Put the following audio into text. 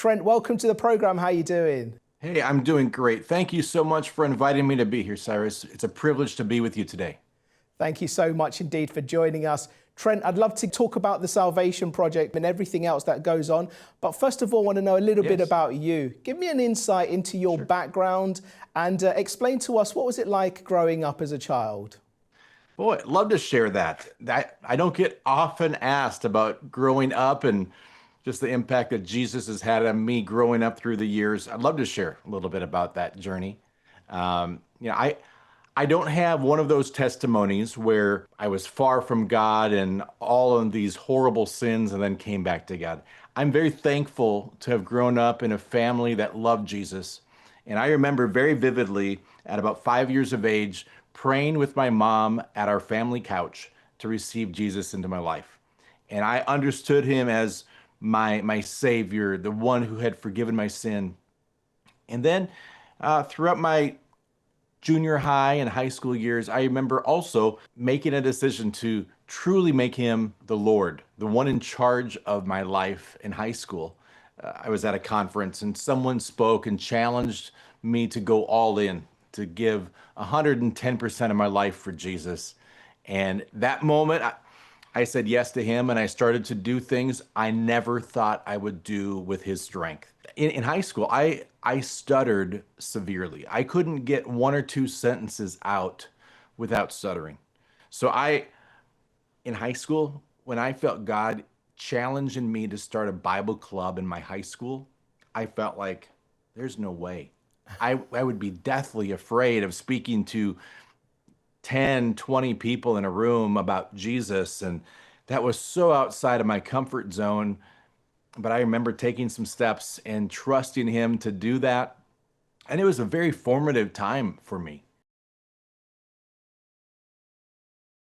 Trent, welcome to the program. How you doing? Hey, I'm doing great. Thank you so much for inviting me to be here, Cyrus. It's a privilege to be with you today. Thank you so much indeed for joining us. Trent, I'd love to talk about the Salvation Project and everything else that goes on. But first of all, I want to know a little bit Yes, about you. Give me an insight into your sure. background and explain to us what was it like growing up as a child? Boy, love to share that. That I don't get often asked about growing up and just the impact that Jesus has had on me growing up through the years. I'd love to share a little bit about that journey. I don't have one of those testimonies where I was far from God and all of these horrible sins and then came back to God. I'm very thankful to have grown up in a family that loved Jesus. And I remember very vividly at about 5 years of age praying with my mom at our family couch to receive Jesus into my life. And I understood him as my savior, the one who had forgiven my sin. And then throughout my junior high and high school years, I remember also making a decision to truly make him the Lord, the one in charge of my life in high school. I was at a conference and someone spoke and challenged me to go all in, to give 110% of my life for Jesus. And that moment, I said yes to him and I started to do things I never thought I would do with his strength. In high school, I stuttered severely. I couldn't get one or two sentences out without stuttering. So in high school, when I felt God challenging me to start a Bible club in my high school, I felt like there's no way. I would be deathly afraid of speaking to 10, 20 people in a room about Jesus. And that was so outside of my comfort zone. But I remember taking some steps and trusting him to do that. And it was a very formative time for me.